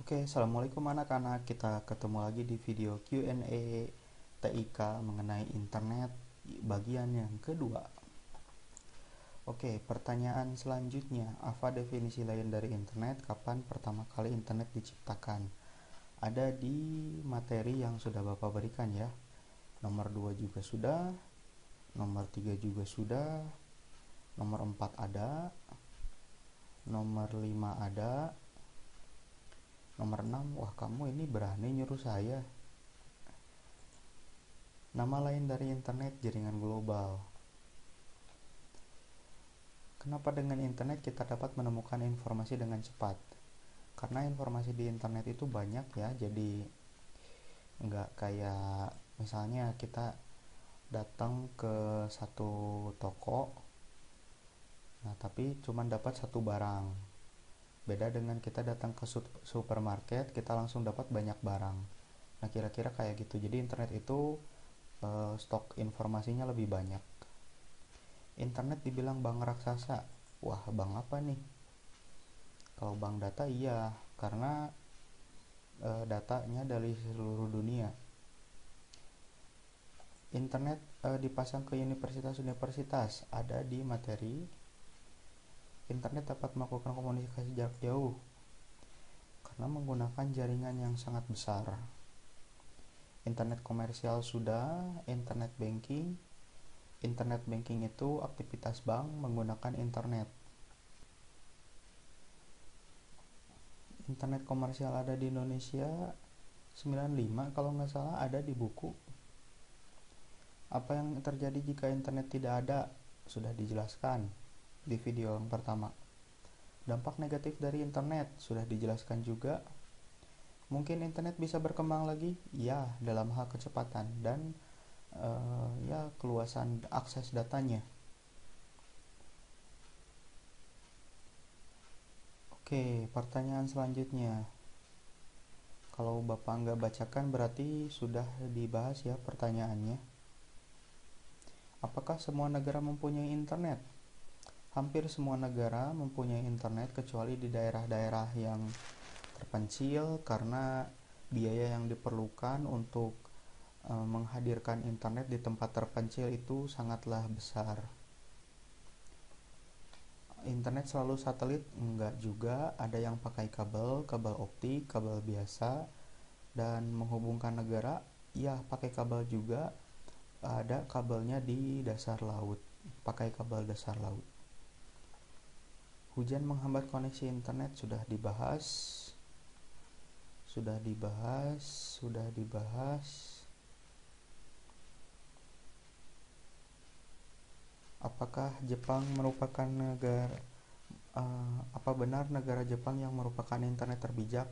Oke, assalamualaikum anak-anak. Kita ketemu lagi di video Q&A TIK mengenai internet bagian yang kedua. Oke, pertanyaan selanjutnya. Apa definisi lain dari internet? Kapan pertama kali internet diciptakan? Ada di materi yang sudah Bapak berikan ya. Nomor 2 juga sudah, nomor 3 juga sudah, nomor 4 ada, nomor 5 ada, nomor 6, wah kamu ini berani nyuruh saya. Nama lain dari internet, jaringan global. Kenapa dengan internet kita dapat menemukan informasi dengan cepat? Karena informasi di internet itu banyak ya, jadi nggak kayak misalnya kita datang ke satu toko, nah tapi cuma dapat satu barang. Beda dengan kita datang ke supermarket, kita langsung dapat banyak barang. Nah kira-kira kayak gitu. Jadi internet itu stok informasinya lebih banyak. Internet dibilang bank raksasa. Wah, bank apa nih? Kalau bank data iya, karena datanya dari seluruh dunia. Internet dipasang ke universitas-universitas, ada di materi. Internet dapat melakukan komunikasi jarak jauh karena menggunakan jaringan yang sangat besar. Internet komersial sudah, internet banking. Internet banking itu aktivitas bank menggunakan internet. Internet komersial ada di Indonesia 95 kalau nggak salah, ada di buku. Apa yang terjadi jika internet tidak ada? Sudah dijelaskan di video yang pertama. Dampak negatif dari internet sudah dijelaskan juga. Mungkin internet bisa berkembang lagi? Ya, dalam hal kecepatan dan ya keluasan akses datanya. Oke, pertanyaan selanjutnya. Kalau Bapak nggak bacakan berarti sudah dibahas ya pertanyaannya. Apakah semua negara mempunyai internet? Hampir semua negara mempunyai internet kecuali di daerah-daerah yang terpencil karena biaya yang diperlukan untuk menghadirkan internet di tempat terpencil itu sangatlah besar. Internet selalu satelit? Enggak juga, ada yang pakai kabel optik, kabel biasa, dan menghubungkan negara, ya pakai kabel juga, ada kabelnya di dasar laut, pakai kabel dasar laut. Hujan menghambat koneksi internet sudah dibahas. Apakah Jepang merupakan negara apa benar negara Jepang yang merupakan internet terbijak?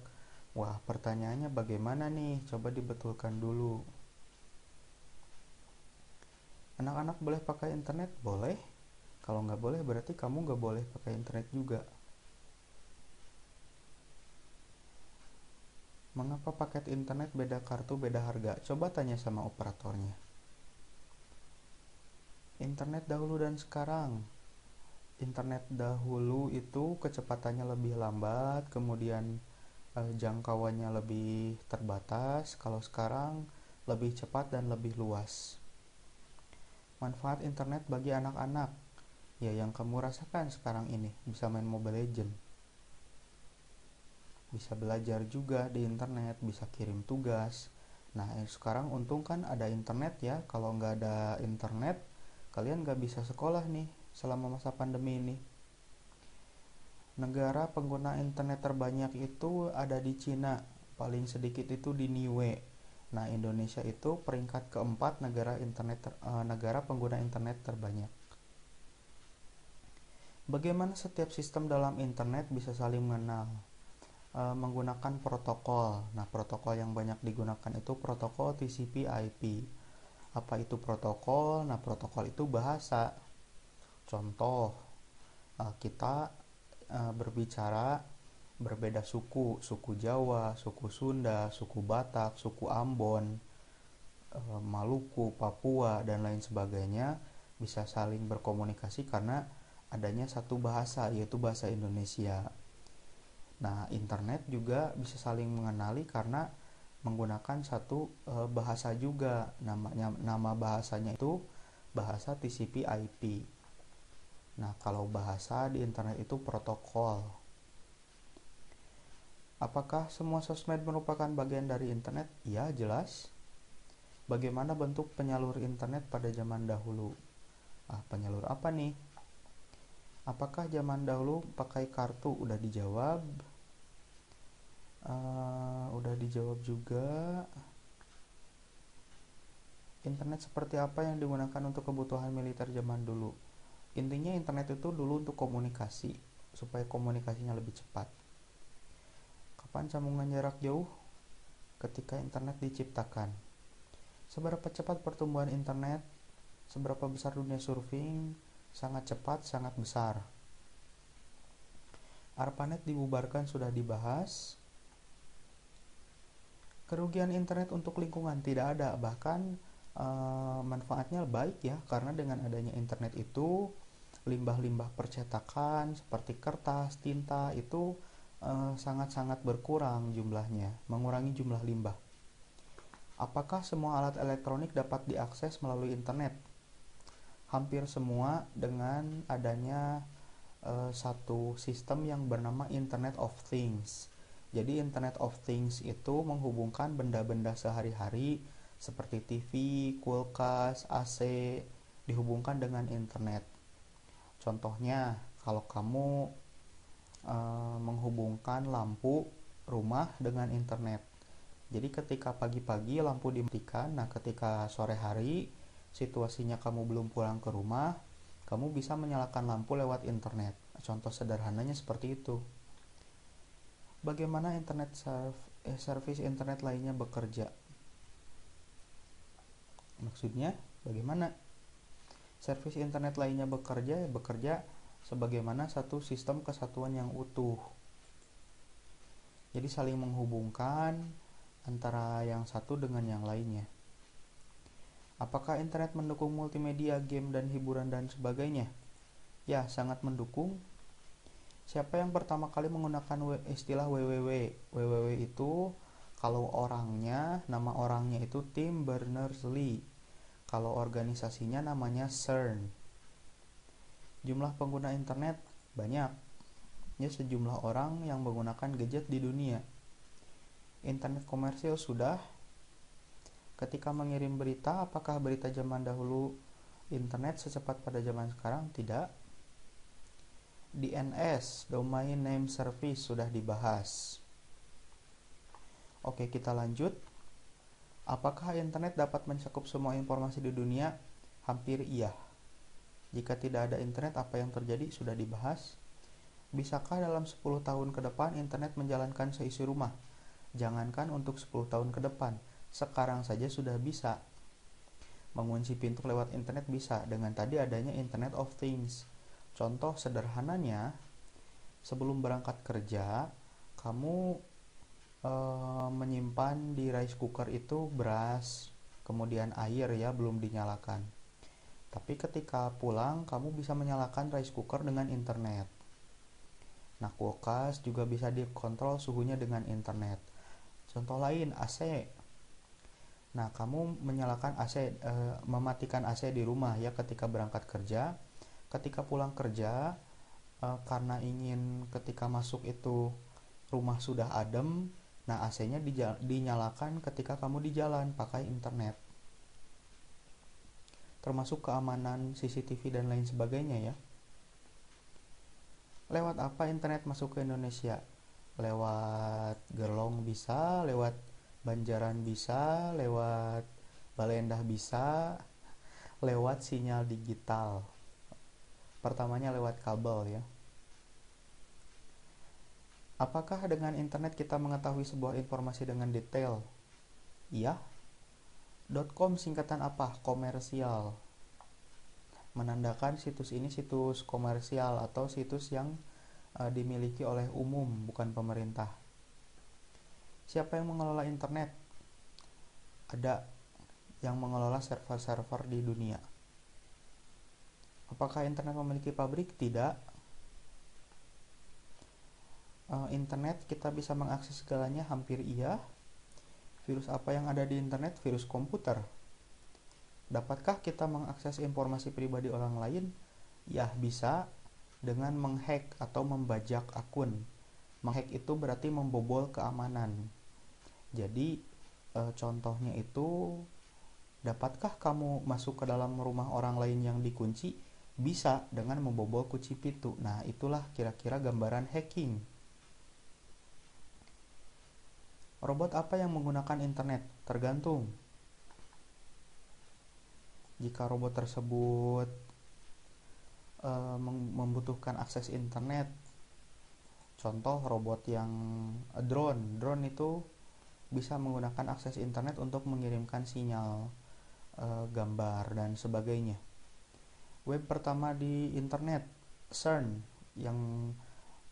Wah, pertanyaannya bagaimana nih? Coba dibetulkan dulu. Anak-anak boleh pakai internet? Boleh. Kalau nggak boleh berarti kamu nggak boleh pakai internet juga. Mengapa paket internet beda kartu beda harga? Coba tanya sama operatornya. Internet dahulu dan sekarang. Internet dahulu itu kecepatannya lebih lambat, kemudian jangkauannya lebih terbatas. Kalau sekarang lebih cepat dan lebih luas. Manfaat internet bagi anak-anak, ya yang kamu rasakan sekarang ini, bisa main Mobile Legends, bisa belajar juga di internet, bisa kirim tugas. Nah sekarang untung kan ada internet ya. Kalau nggak ada internet, kalian nggak bisa sekolah nih selama masa pandemi ini. Negara pengguna internet terbanyak itu ada di Cina, paling sedikit itu di Niue. Nah Indonesia itu peringkat keempat negara pengguna internet terbanyak. Bagaimana setiap sistem dalam internet bisa saling mengenal? Menggunakan protokol. Nah protokol yang banyak digunakan itu protokol TCP/IP. Apa itu protokol? Nah protokol itu bahasa. Contoh, kita berbicara berbeda suku Jawa, suku Sunda, suku Batak, suku Ambon, Maluku, Papua, dan lain sebagainya bisa saling berkomunikasi karena adanya satu bahasa, yaitu bahasa Indonesia. Nah, internet juga bisa saling mengenali karena menggunakan satu bahasa juga. Nama bahasanya itu bahasa TCP/IP. Nah, kalau bahasa di internet itu protokol. Apakah semua sosmed merupakan bagian dari internet? Ya, jelas. Bagaimana bentuk penyalur internet pada zaman dahulu? Penyalur apa nih? Apakah zaman dahulu pakai kartu? Udah dijawab. Udah dijawab juga. Internet seperti apa yang digunakan untuk kebutuhan militer zaman dulu? Intinya internet itu dulu untuk komunikasi, supaya komunikasinya lebih cepat. Kapan sambungan jarak jauh? Ketika internet diciptakan. Seberapa cepat pertumbuhan internet? Seberapa besar dunia surfing? Sangat cepat, sangat besar. ARPANET dibubarkan sudah dibahas. Kerugian internet untuk lingkungan tidak ada, bahkan manfaatnya baik ya, karena dengan adanya internet itu limbah-limbah percetakan seperti kertas, tinta itu sangat-sangat berkurang jumlahnya, mengurangi jumlah limbah. Apakah semua alat elektronik dapat diakses melalui internet? Hampir semua dengan adanya satu sistem yang bernama Internet of Things. Jadi Internet of Things itu menghubungkan benda-benda sehari-hari seperti TV, kulkas, AC dihubungkan dengan internet. Contohnya, kalau kamu menghubungkan lampu rumah dengan internet. Jadi ketika pagi-pagi lampu dimatikan, nah ketika sore hari situasinya kamu belum pulang ke rumah, kamu bisa menyalakan lampu lewat internet. Contoh sederhananya seperti itu. Bagaimana service internet lainnya bekerja? Maksudnya bagaimana service internet lainnya bekerja? Bekerja sebagaimana satu sistem kesatuan yang utuh. Jadi saling menghubungkan antara yang satu dengan yang lainnya. Apakah internet mendukung multimedia, game, dan hiburan dan sebagainya? Ya, sangat mendukung. Siapa yang pertama kali menggunakan istilah www? Www itu kalau nama orangnya itu Tim Berners-Lee. Kalau organisasinya namanya CERN. Jumlah pengguna internet banyak. Ya, sejumlah orang yang menggunakan gadget di dunia. Internet komersil sudah. Ketika mengirim berita, apakah berita zaman dahulu internet secepat pada zaman sekarang? Tidak. DNS, Domain Name Service, sudah dibahas. Oke, kita lanjut. Apakah internet dapat mencakup semua informasi di dunia? Hampir iya. Jika tidak ada internet, apa yang terjadi? Sudah dibahas. Bisakah dalam 10 tahun ke depan internet menjalankan seisi rumah? Jangankan untuk 10 tahun ke depan, sekarang saja sudah bisa. Mengunci pintu lewat internet bisa dengan tadi adanya Internet of Things. Contoh sederhananya, sebelum berangkat kerja, kamu menyimpan di rice cooker itu beras, kemudian air ya, belum dinyalakan. Tapi ketika pulang, kamu bisa menyalakan rice cooker dengan internet. Nah, kulkas juga bisa dikontrol suhunya dengan internet. Contoh lain, AC. Nah, kamu menyalakan AC, mematikan AC di rumah ya ketika berangkat kerja. Ketika pulang kerja, karena ingin ketika masuk itu rumah sudah adem, nah AC-nya dinyalakan ketika kamu di jalan pakai internet. Termasuk keamanan CCTV dan lain sebagainya ya. Lewat apa internet masuk ke Indonesia? Lewat Gerlong bisa, lewat Banjaran bisa, lewat Balendah bisa, lewat sinyal digital. Pertamanya lewat kabel ya. Apakah dengan internet kita mengetahui sebuah informasi dengan detail? Iya. .com singkatan apa? Komersial. Menandakan situs ini situs komersial atau situs yang dimiliki oleh umum, bukan pemerintah. Siapa yang mengelola internet? Ada yang mengelola server-server di dunia. Apakah internet memiliki pabrik? Tidak. Internet kita bisa mengakses segalanya, hampir iya. Virus apa yang ada di internet? Virus komputer. Dapatkah kita mengakses informasi pribadi orang lain? Ya, bisa dengan menghack atau membajak akun. Menghack itu berarti membobol keamanan. Jadi contohnya itu, dapatkah kamu masuk ke dalam rumah orang lain yang dikunci? Bisa dengan membobol kunci pintu. Nah, itulah kira-kira gambaran hacking. Robot apa yang menggunakan internet? Tergantung. Jika robot tersebut membutuhkan akses internet, contoh robot yang drone itu bisa menggunakan akses internet untuk mengirimkan sinyal, gambar dan sebagainya. Web pertama di internet, CERN, yang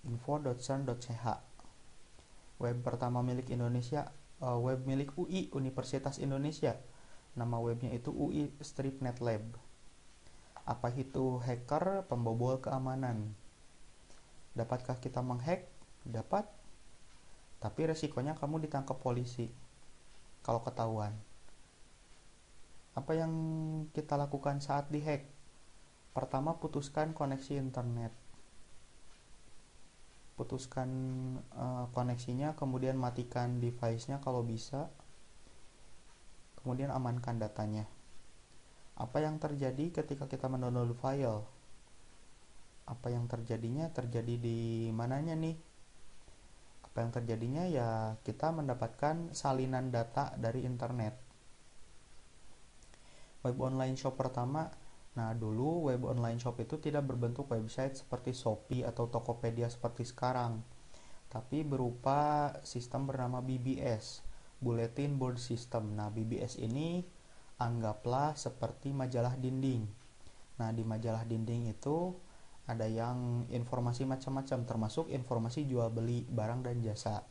info.cern.ch. Web pertama milik Indonesia, web milik UI, Universitas Indonesia. Nama webnya itu UI Stripnet Lab. Apa itu hacker? Pembobol keamanan. Dapatkah kita menghack? Dapat. Tapi resikonya kamu ditangkap polisi kalau ketahuan. Apa yang kita lakukan saat dihack? Pertama, putuskan koneksi internet. Putuskan koneksinya, kemudian matikan device-nya kalau bisa. Kemudian amankan datanya. Apa yang terjadi ketika kita mendownload file? Apa yang terjadinya? Terjadi di mananya nih? Apa yang terjadinya? Ya, kita mendapatkan salinan data dari internet. Web online shop pertama. Nah, dulu web online shop itu tidak berbentuk website seperti Shopee atau Tokopedia seperti sekarang, tapi berupa sistem bernama BBS, Bulletin Board System. Nah, BBS ini anggaplah seperti majalah dinding. Nah, di majalah dinding itu ada yang informasi macam-macam, termasuk informasi jual beli barang dan jasa.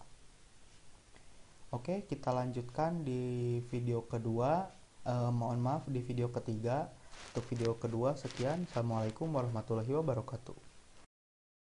Oke, kita lanjutkan di video kedua. Mohon maaf, di video ketiga. Untuk video kedua, sekian. Assalamualaikum warahmatullahi wabarakatuh.